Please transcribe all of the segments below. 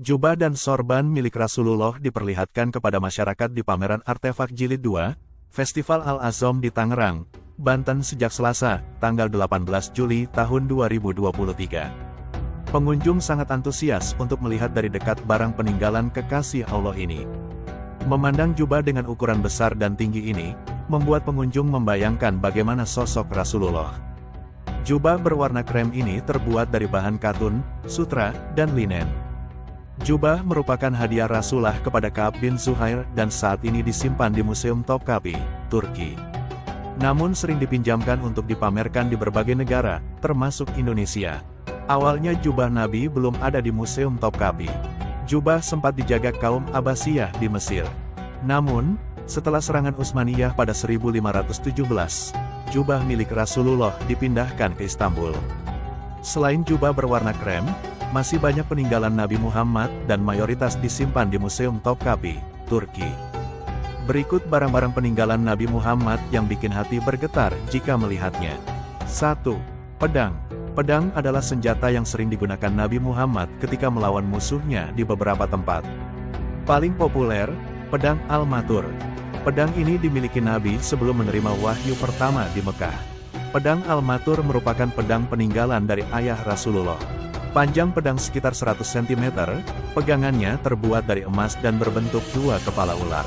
Jubah dan sorban milik Rasulullah diperlihatkan kepada masyarakat di pameran Artefak Jilid 2, Festival Al-Azom di Tangerang, Banten sejak Selasa, tanggal 18 Juli tahun 2023. Pengunjung sangat antusias untuk melihat dari dekat barang peninggalan kekasih Allah ini. Memandang jubah dengan ukuran besar dan tinggi ini, membuat pengunjung membayangkan bagaimana sosok Rasulullah. Jubah berwarna krem ini terbuat dari bahan katun, sutra, dan linen. Jubah merupakan hadiah Rasulullah kepada Ka'ab bin Zuhair dan saat ini disimpan di Museum Topkapi, Turki. Namun sering dipinjamkan untuk dipamerkan di berbagai negara, termasuk Indonesia. Awalnya jubah Nabi belum ada di Museum Topkapi. Jubah sempat dijaga kaum Abbasiyah di Mesir. Namun, setelah serangan Utsmaniyah pada 1517, jubah milik Rasulullah dipindahkan ke Istanbul. Selain jubah berwarna krem, masih banyak peninggalan Nabi Muhammad dan mayoritas disimpan di Museum Topkapi, Turki. Berikut barang-barang peninggalan Nabi Muhammad yang bikin hati bergetar jika melihatnya. 1. Pedang. Pedang adalah senjata yang sering digunakan Nabi Muhammad ketika melawan musuhnya di beberapa tempat. Paling populer, pedang Al-Matur. Pedang ini dimiliki Nabi sebelum menerima wahyu pertama di Mekah. Pedang Al-Matur merupakan pedang peninggalan dari ayah Rasulullah. Panjang pedang sekitar 100 cm, pegangannya terbuat dari emas dan berbentuk dua kepala ular.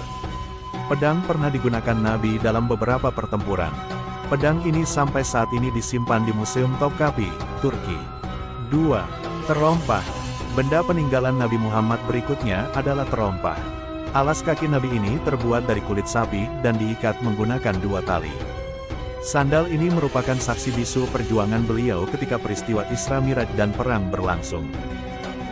Pedang pernah digunakan Nabi dalam beberapa pertempuran. Pedang ini sampai saat ini disimpan di Museum Topkapi, Turki. 2. Terompah. Benda peninggalan Nabi Muhammad berikutnya adalah terompah. Alas kaki Nabi ini terbuat dari kulit sapi dan diikat menggunakan dua tali. Sandal ini merupakan saksi bisu perjuangan beliau ketika peristiwa Isra Miraj dan perang berlangsung.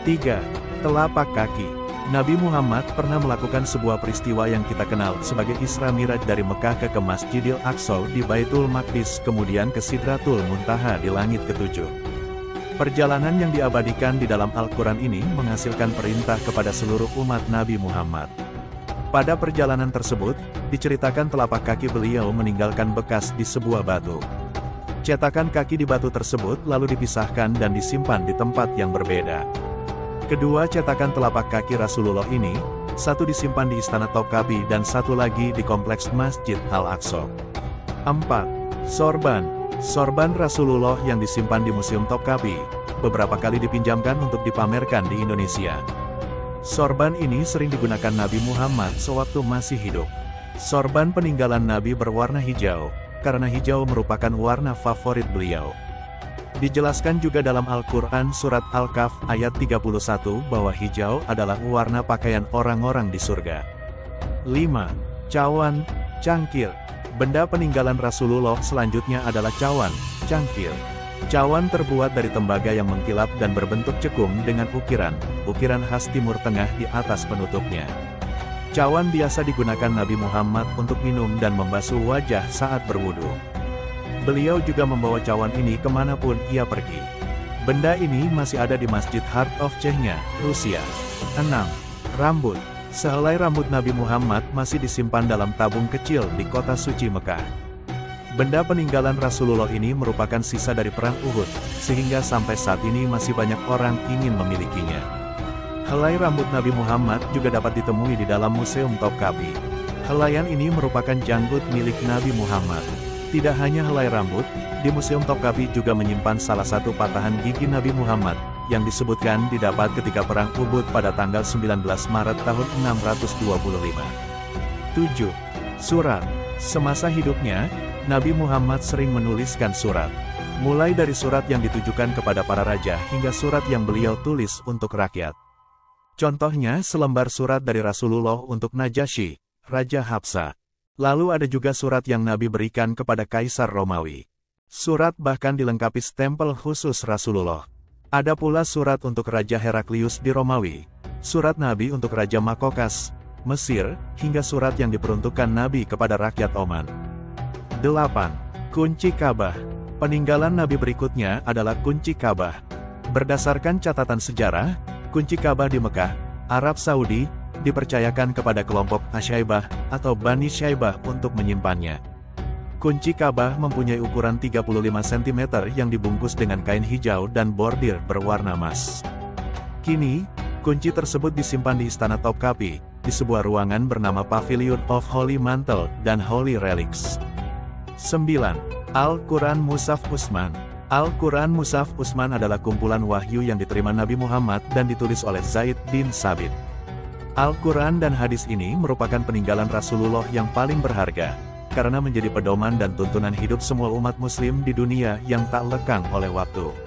3. Telapak kaki. Nabi Muhammad pernah melakukan sebuah peristiwa yang kita kenal sebagai Isra Miraj dari Mekah ke Masjidil Aqsa di Baitul Maqdis kemudian ke Sidratul Muntaha di langit ketujuh. Perjalanan yang diabadikan di dalam Al-Quran ini menghasilkan perintah kepada seluruh umat Nabi Muhammad. Pada perjalanan tersebut, diceritakan telapak kaki beliau meninggalkan bekas di sebuah batu. Cetakan kaki di batu tersebut lalu dipisahkan dan disimpan di tempat yang berbeda. Kedua cetakan telapak kaki Rasulullah ini, satu disimpan di Istana Topkapi dan satu lagi di Kompleks Masjid Al-Aqsa. 4. Sorban. Sorban Rasulullah yang disimpan di Museum Topkapi, beberapa kali dipinjamkan untuk dipamerkan di Indonesia. Sorban ini sering digunakan Nabi Muhammad sewaktu masih hidup. Sorban peninggalan Nabi berwarna hijau, karena hijau merupakan warna favorit beliau. Dijelaskan juga dalam Al-Quran Surat Al-Kahf ayat 31 bahwa hijau adalah warna pakaian orang-orang di surga. 5. Cawan, cangkir. Benda peninggalan Rasulullah selanjutnya adalah cawan, cangkir. Cawan terbuat dari tembaga yang mengkilap dan berbentuk cekung dengan ukiran khas Timur Tengah di atas penutupnya. Cawan biasa digunakan Nabi Muhammad untuk minum dan membasuh wajah saat berwudu. Beliau juga membawa cawan ini kemanapun ia pergi. Benda ini masih ada di Masjid Heart of Chechnya, Rusia. 6. Rambut. Sehelai rambut Nabi Muhammad masih disimpan dalam tabung kecil di kota suci Mekah. Benda peninggalan Rasulullah ini merupakan sisa dari perang Uhud, sehingga sampai saat ini masih banyak orang ingin memilikinya. Helai rambut Nabi Muhammad juga dapat ditemui di dalam Museum Topkapi. Helaian ini merupakan janggut milik Nabi Muhammad. Tidak hanya helai rambut, di Museum Topkapi juga menyimpan salah satu patahan gigi Nabi Muhammad, yang disebutkan didapat ketika perang Uhud pada tanggal 19 Maret tahun 625. 7. Surat. Semasa hidupnya, Nabi Muhammad sering menuliskan surat. Mulai dari surat yang ditujukan kepada para raja hingga surat yang beliau tulis untuk rakyat. Contohnya selembar surat dari Rasulullah untuk Najasyi, Raja Habsha. Lalu ada juga surat yang Nabi berikan kepada Kaisar Romawi. Surat bahkan dilengkapi stempel khusus Rasulullah. Ada pula surat untuk Raja Heraklius di Romawi, surat Nabi untuk Raja Makokas, Mesir, hingga surat yang diperuntukkan Nabi kepada rakyat Oman. 8. Kunci Ka'bah. Peninggalan Nabi berikutnya adalah kunci Ka'bah. Berdasarkan catatan sejarah, kunci Ka'bah di Mekah, Arab Saudi, dipercayakan kepada kelompok Asyaibah atau Bani Syaibah untuk menyimpannya. Kunci Ka'bah mempunyai ukuran 35 cm yang dibungkus dengan kain hijau dan bordir berwarna emas. Kini, Kunci tersebut disimpan di Istana Topkapi, di sebuah ruangan bernama Pavilion of Holy Mantle dan Holy Relics. 9. Al-Quran Mushaf Utsman. Al-Quran Mushaf Utsman adalah kumpulan wahyu yang diterima Nabi Muhammad dan ditulis oleh Zaid bin Sabit. Al-Quran dan hadis ini merupakan peninggalan Rasulullah yang paling berharga, karena menjadi pedoman dan tuntunan hidup semua umat muslim di dunia yang tak lekang oleh waktu.